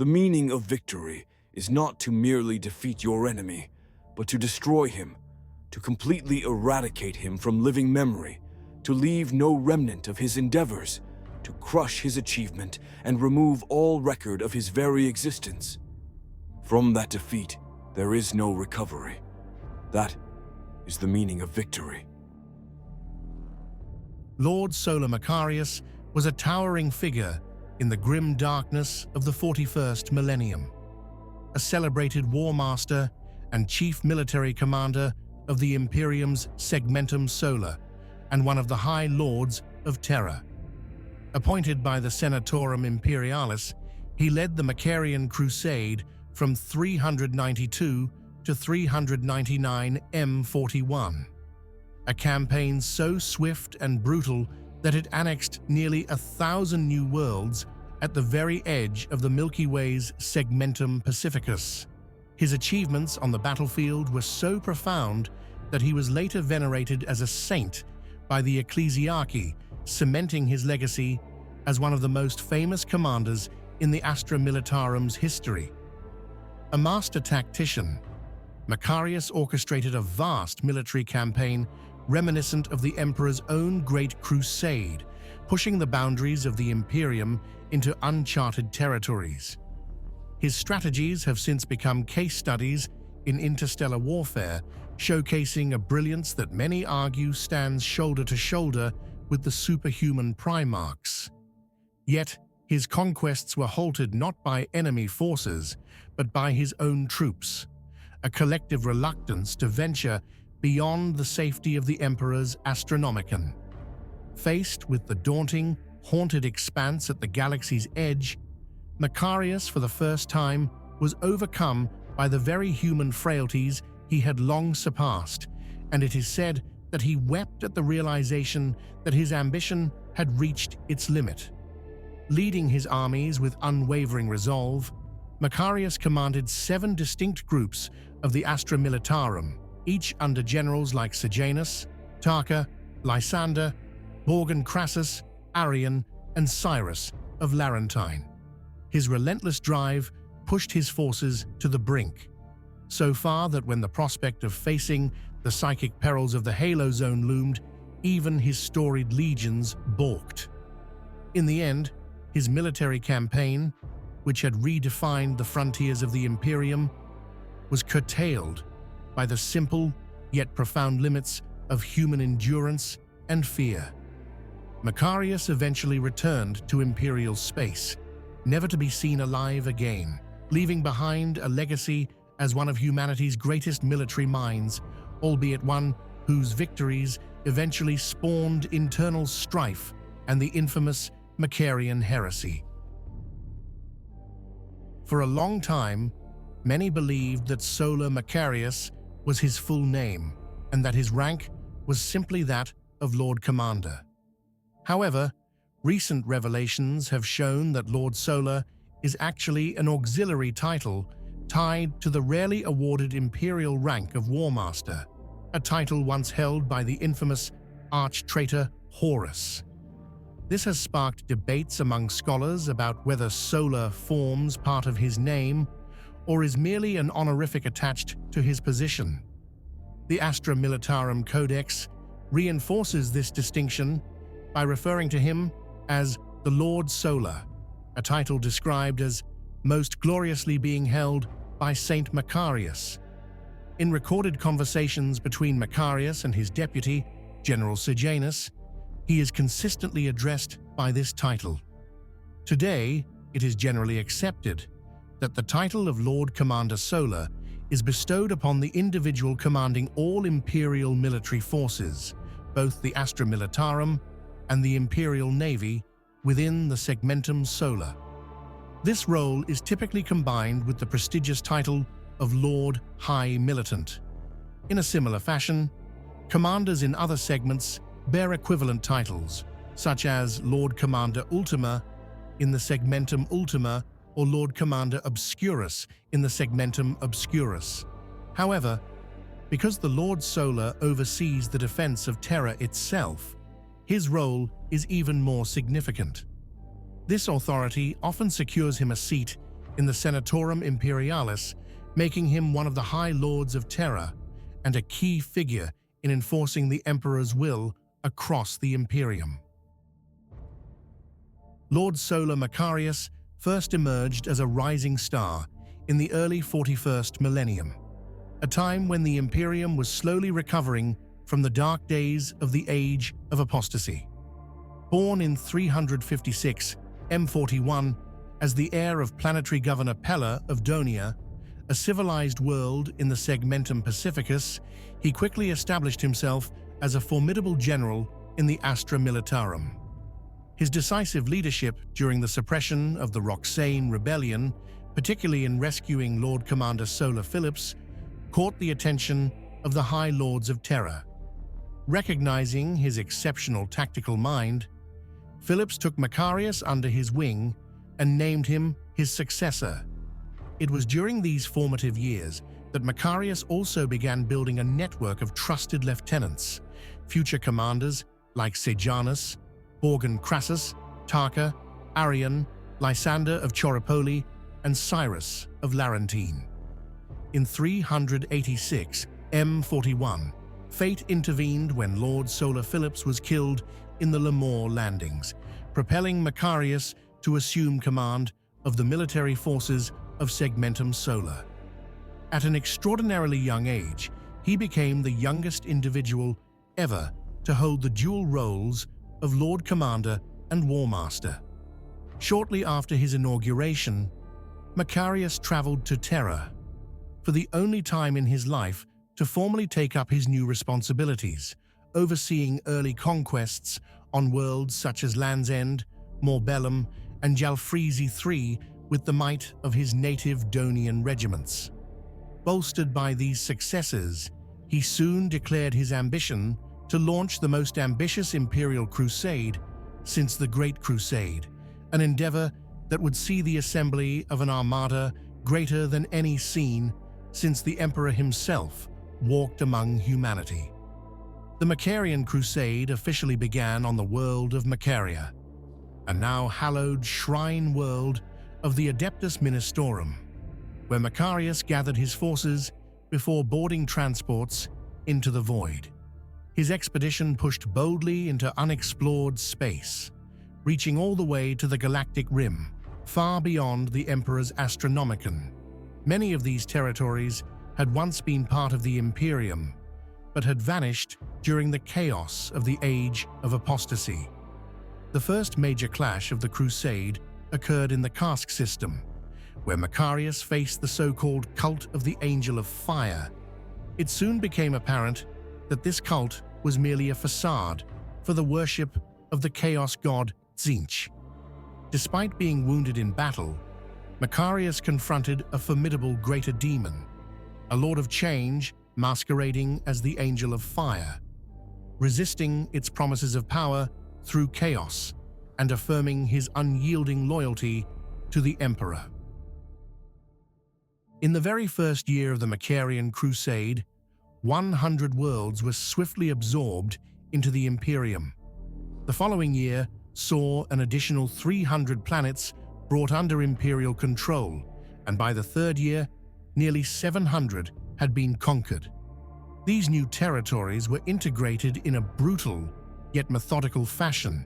The meaning of victory is not to merely defeat your enemy, but to destroy him, to completely eradicate him from living memory, to leave no remnant of his endeavors, to crush his achievement and remove all record of his very existence. From that defeat, there is no recovery. That is the meaning of victory. Lord Solar Macharius was a towering figure in the grim darkness of the 41st millennium, a celebrated war master and chief military commander of the Imperium's Segmentum Solar and one of the High Lords of Terra. Appointed by the Senatorum Imperialis, he led the Macharian Crusade from 392 to 399 M41, a campaign so swift and brutal that it annexed nearly 1,000 new worlds at the very edge of the Milky Way's Segmentum Pacificus. His achievements on the battlefield were so profound that he was later venerated as a saint by the Ecclesiarchy, cementing his legacy as one of the most famous commanders in the Astra Militarum's history. A master tactician, Macharius orchestrated a vast military campaign reminiscent of the Emperor's own Great Crusade, pushing the boundaries of the Imperium into uncharted territories. His strategies have since become case studies in interstellar warfare, showcasing a brilliance that many argue stands shoulder to shoulder with the superhuman Primarchs. Yet, his conquests were halted not by enemy forces, but by his own troops, a collective reluctance to venture beyond the safety of the Emperor's Astronomicon. Faced with the daunting, haunted expanse at the galaxy's edge, Macharius, for the first time, was overcome by the very human frailties he had long surpassed, and it is said that he wept at the realization that his ambition had reached its limit. Leading his armies with unwavering resolve, Macharius commanded 7 distinct groups of the Astra Militarum, each under generals like Sejanus, Tarka, Lysander, Borgon Crassus, Arian, and Cyrus of Larentine. His relentless drive pushed his forces to the brink, so far that when the prospect of facing the psychic perils of the Halo Zone loomed, even his storied legions balked. In the end, his military campaign, which had redefined the frontiers of the Imperium, was curtailed by the simple yet profound limits of human endurance and fear. Macharius eventually returned to Imperial space, never to be seen alive again, leaving behind a legacy as one of humanity's greatest military minds, albeit one whose victories eventually spawned internal strife and the infamous Macharian Heresy. For a long time, many believed that Solar Macharius was his full name and that his rank was simply that of Lord Commander. However, recent revelations have shown that Lord Solar is actually an auxiliary title tied to the rarely awarded imperial rank of War Master, a title once held by the infamous arch-traitor Horus. This has sparked debates among scholars about whether Solar forms part of his name or is merely an honorific attached to his position. The Astra Militarum Codex reinforces this distinction by referring to him as the Lord Solar, a title described as most gloriously being held by Saint Macharius. In recorded conversations between Macharius and his deputy, General Sejanus, he is consistently addressed by this title. Today, it is generally accepted that the title of Lord Commander Solar is bestowed upon the individual commanding all Imperial military forces, both the Astra Militarum and the Imperial Navy, within the Segmentum Solar. This role is typically combined with the prestigious title of Lord High Militant. In a similar fashion, commanders in other segments bear equivalent titles, such as Lord Commander Ultima in the Segmentum Ultima or Lord Commander Obscurus in the Segmentum Obscurus. However, because the Lord Solar oversees the defense of Terra itself, his role is even more significant. This authority often secures him a seat in the Senatorum Imperialis, making him one of the High Lords of Terra and a key figure in enforcing the Emperor's will across the Imperium. Lord Solar Macharius first emerged as a rising star in the early 41st millennium, a time when the Imperium was slowly recovering from the dark days of the Age of Apostasy. Born in 356 M41 as the heir of planetary governor Pella of Donia, a civilized world in the Segmentum Pacificus, he quickly established himself as a formidable general in the Astra Militarum. His decisive leadership during the suppression of the Roxane Rebellion, particularly in rescuing Lord Commander Solar Phillips, caught the attention of the High Lords of Terra. Recognizing his exceptional tactical mind, Phillips took Macharius under his wing and named him his successor. It was during these formative years that Macharius also began building a network of trusted lieutenants, future commanders like Sejanus, Borgan Crassus, Tarka, Arian, Lysander of Choripoli, and Cyrus of Larentine. In 386 M41, fate intervened when Lord Solar Phillips was killed in the Lemore landings, propelling Macharius to assume command of the military forces of Segmentum Solar. At an extraordinarily young age, he became the youngest individual ever to hold the dual roles of Lord Commander and War Master. Shortly after his inauguration, Macharius traveled to Terra, for the only time in his life to formally take up his new responsibilities, overseeing early conquests on worlds such as Land's End, Morbellum, and Jalfrezi III with the might of his native Donian regiments. Bolstered by these successes, he soon declared his ambition to launch the most ambitious Imperial crusade since the Great Crusade, an endeavor that would see the assembly of an armada greater than any seen since the Emperor himself walked among humanity. The Macharian Crusade officially began on the world of Macharia, a now hallowed shrine world of the Adeptus Ministorum, where Macharius gathered his forces before boarding transports into the void. His expedition pushed boldly into unexplored space, reaching all the way to the galactic rim, far beyond the Emperor's Astronomicon. Many of these territories had once been part of the Imperium, but had vanished during the chaos of the Age of Apostasy. The first major clash of the Crusade occurred in the Cask system, where Macharius faced the so-called Cult of the Angel of Fire. It soon became apparent that this cult was merely a facade for the worship of the chaos god Tzeentch. Despite being wounded in battle, Macharius confronted a formidable greater demon, a lord of change masquerading as the Angel of Fire, resisting its promises of power through chaos and affirming his unyielding loyalty to the Emperor. In the very first year of the Macharian Crusade, 100 worlds were swiftly absorbed into the Imperium. The following year saw an additional 300 planets brought under Imperial control, and by the third year, nearly 700 had been conquered. These new territories were integrated in a brutal yet methodical fashion.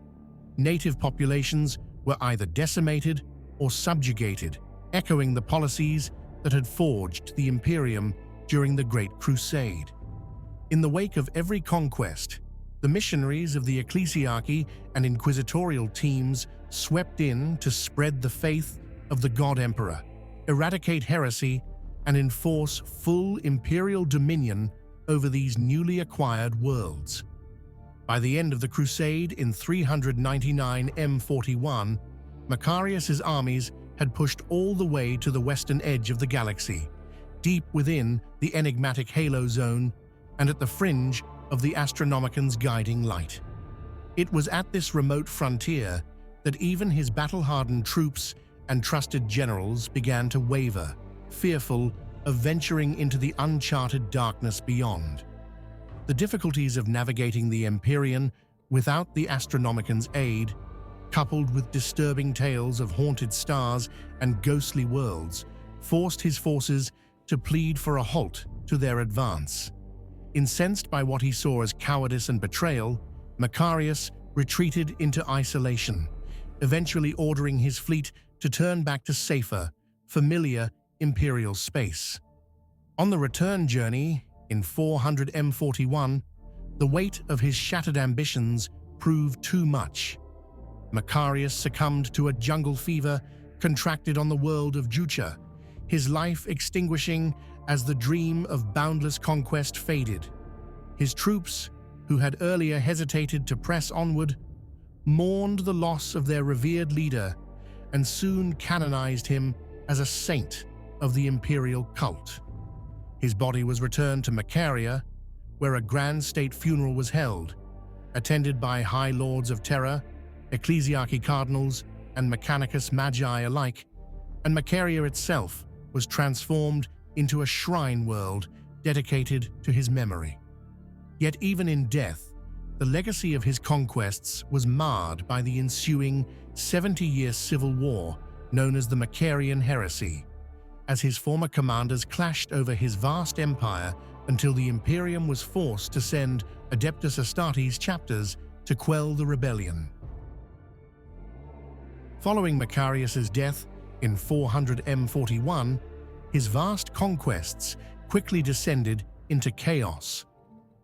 Native populations were either decimated or subjugated, echoing the policies that had forged the Imperium during the Great Crusade. In the wake of every conquest, the missionaries of the ecclesiarchy and inquisitorial teams swept in to spread the faith of the God Emperor, eradicate heresy, and enforce full imperial dominion over these newly acquired worlds. By the end of the Crusade in 399 M41, Macharius's armies had pushed all the way to the western edge of the galaxy, deep within the enigmatic halo zone and at the fringe of the Astronomicon's guiding light. It was at this remote frontier that even his battle-hardened troops and trusted generals began to waver, fearful of venturing into the uncharted darkness beyond. The difficulties of navigating the Empyrean without the Astronomicon's aid coupled with disturbing tales of haunted stars and ghostly worlds, forced his forces to plead for a halt to their advance. Incensed by what he saw as cowardice and betrayal, Macharius retreated into isolation, eventually ordering his fleet to turn back to safer, familiar Imperial space. On the return journey, in 400 M41, the weight of his shattered ambitions proved too much. Macharius succumbed to a jungle fever contracted on the world of Jucha, his life extinguishing as the dream of boundless conquest faded. His troops, who had earlier hesitated to press onward, mourned the loss of their revered leader and soon canonized him as a saint of the Imperial cult. His body was returned to Macharia, where a grand state funeral was held, attended by high lords of Terra, ecclesiarchy cardinals, and mechanicus magi alike, and Macharia itself was transformed into a shrine world dedicated to his memory. Yet even in death, the legacy of his conquests was marred by the ensuing 70-year civil war known as the Macharian Heresy, as his former commanders clashed over his vast empire until the Imperium was forced to send Adeptus Astartes chapters to quell the rebellion. Following Macharius's death in 400 M41, his vast conquests quickly descended into chaos.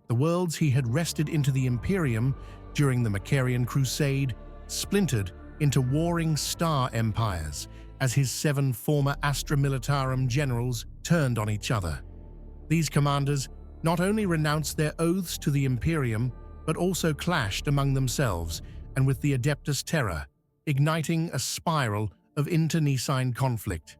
The worlds he had wrested into the Imperium during the Macharian Crusade splintered into warring star empires as his 7 former Astra Militarum generals turned on each other. These commanders not only renounced their oaths to the Imperium, but also clashed among themselves and with the Adeptus Terra, igniting a spiral of internecine conflict.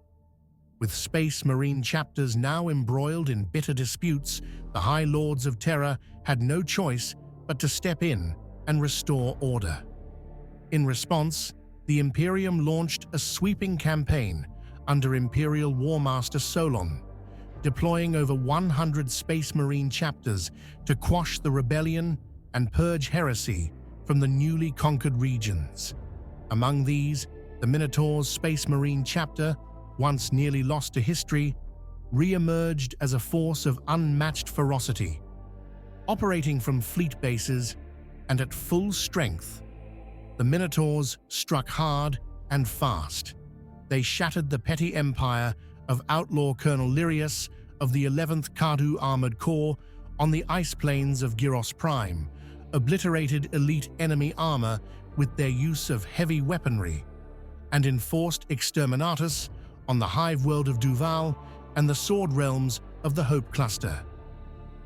With Space Marine chapters now embroiled in bitter disputes, the High Lords of Terra had no choice but to step in and restore order. In response, the Imperium launched a sweeping campaign under Imperial War Master Solon, deploying over 100 Space Marine chapters to quash the rebellion and purge heresy from the newly conquered regions. Among these, the Minotaur's Space Marine chapter, once nearly lost to history, re-emerged as a force of unmatched ferocity. Operating from fleet bases and at full strength, the Minotaurs struck hard and fast. They shattered the petty empire of outlaw Colonel Lyrius of the 11th Cardu Armored Corps on the ice plains of Gyros Prime, obliterated elite enemy armor with their use of heavy weaponry, and enforced exterminatus on the hive world of Duval and the sword realms of the Hope Cluster.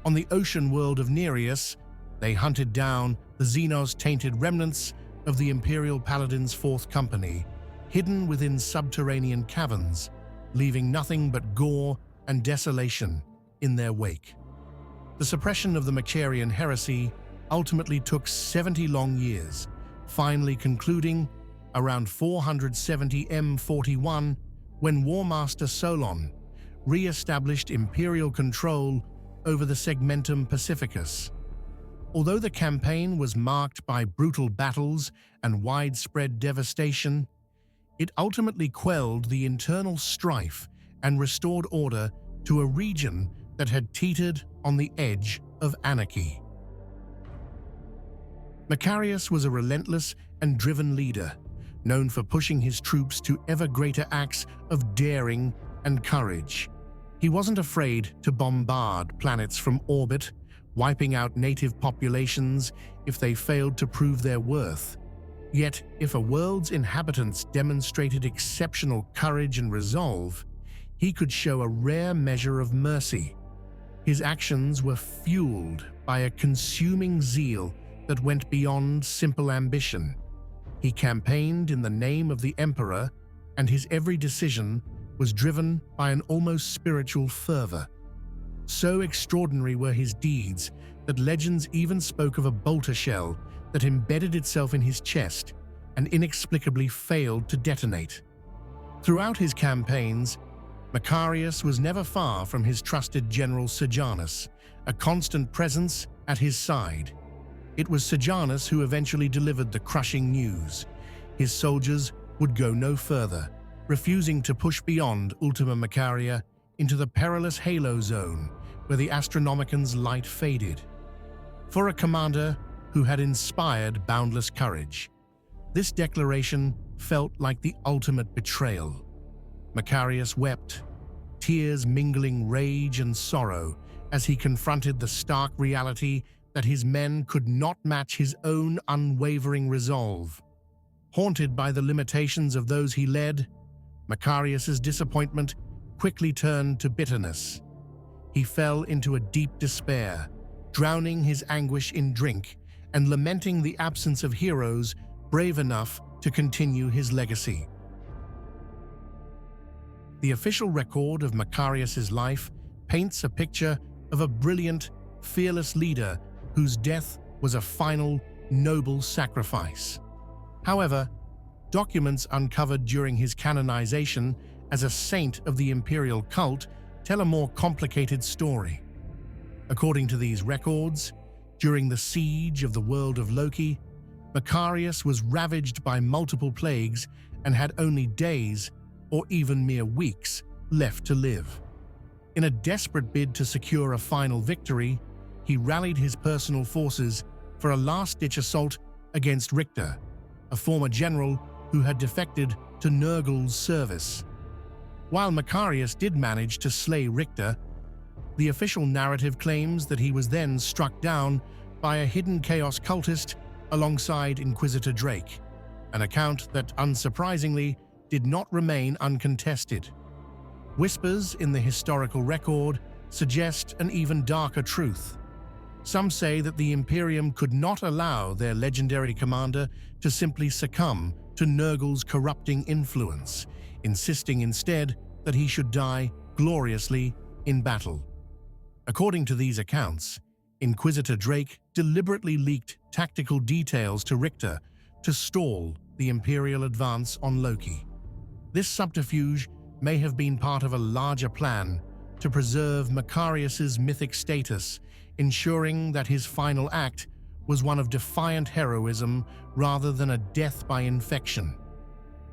On the ocean world of Nereus, they hunted down the Xenos-tainted remnants of the Imperial Paladins' 4th Company, hidden within subterranean caverns, leaving nothing but gore and desolation in their wake. The suppression of the Macharian Heresy ultimately took 70 long years, finally concluding around 470 M41 when War Master Solon re-established Imperial control over the Segmentum Pacificus. Although the campaign was marked by brutal battles and widespread devastation, it ultimately quelled the internal strife and restored order to a region that had teetered on the edge of anarchy. Macharius was a relentless and driven leader, known for pushing his troops to ever greater acts of daring and courage. He wasn't afraid to bombard planets from orbit, wiping out native populations if they failed to prove their worth. Yet, if a world's inhabitants demonstrated exceptional courage and resolve, he could show a rare measure of mercy. His actions were fueled by a consuming zeal that went beyond simple ambition. He campaigned in the name of the Emperor, and his every decision was driven by an almost spiritual fervor. So extraordinary were his deeds that legends even spoke of a bolter shell that embedded itself in his chest and inexplicably failed to detonate. Throughout his campaigns, Macharius was never far from his trusted general Sejanus, a constant presence at his side. It was Sejanus who eventually delivered the crushing news. his soldiers would go no further, refusing to push beyond Ultima Macharia into the perilous Halo Zone where the Astronomican's light faded. For a commander who had inspired boundless courage, this declaration felt like the ultimate betrayal. Macharius wept, tears mingling rage and sorrow as he confronted the stark reality that his men could not match his own unwavering resolve. Haunted by the limitations of those he led, Macharius's disappointment quickly turned to bitterness. He fell into a deep despair, drowning his anguish in drink and lamenting the absence of heroes brave enough to continue his legacy. The official record of Macharius's life paints a picture of a brilliant, fearless leader whose death was a final, noble sacrifice. However, documents uncovered during his canonization as a saint of the Imperial cult tell a more complicated story. According to these records, during the siege of the world of Loki, Macharius was ravaged by multiple plagues and had only days, or even mere weeks, left to live. In a desperate bid to secure a final victory, he rallied his personal forces for a last-ditch assault against Richter, a former general who had defected to Nurgle's service. While Macharius did manage to slay Richter, the official narrative claims that he was then struck down by a hidden Chaos cultist alongside Inquisitor Drake, an account that, unsurprisingly, did not remain uncontested. Whispers in the historical record suggest an even darker truth. Some say that the Imperium could not allow their legendary commander to simply succumb to Nurgle's corrupting influence, insisting instead that he should die gloriously in battle. According to these accounts, Inquisitor Drake deliberately leaked tactical details to Richter to stall the Imperial advance on Loki. This subterfuge may have been part of a larger plan to preserve Macharius's mythic status, ensuring that his final act was one of defiant heroism rather than a death by infection.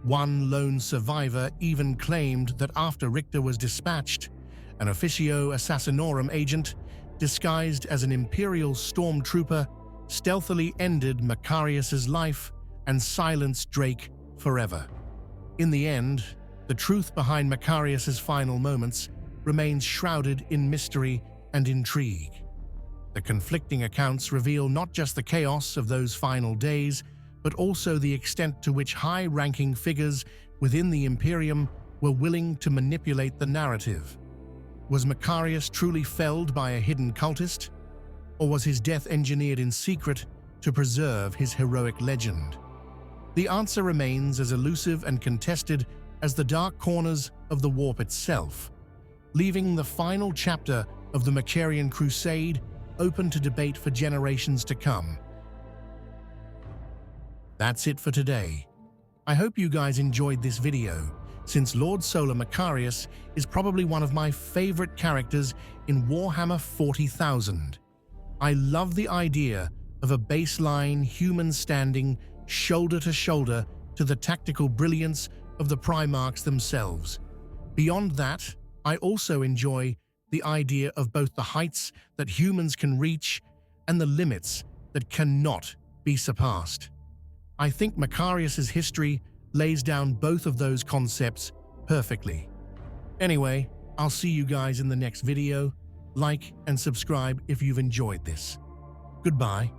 One lone survivor even claimed that after Richter was dispatched, an Officio Assassinorum agent, disguised as an Imperial stormtrooper, stealthily ended Macharius's life and silenced Drake forever. In the end, the truth behind Macharius's final moments remains shrouded in mystery and intrigue. The conflicting accounts reveal not just the chaos of those final days, but also the extent to which high-ranking figures within the Imperium were willing to manipulate the narrative. Was Macharius truly felled by a hidden cultist? Or was his death engineered in secret to preserve his heroic legend? The answer remains as elusive and contested as the dark corners of the warp itself, leaving the final chapter of the Macharian Crusade open to debate for generations to come. That's it for today. I hope you guys enjoyed this video, since Lord Solar Macharius is probably one of my favorite characters in Warhammer 40,000. I love the idea of a baseline human standing shoulder to shoulder to the tactical brilliance of the Primarchs themselves. Beyond that, I also enjoy the idea of both the heights that humans can reach and the limits that cannot be surpassed. I think Macharius's history lays down both of those concepts perfectly. Anyway, I'll see you guys in the next video. Like and subscribe if you've enjoyed this. Goodbye.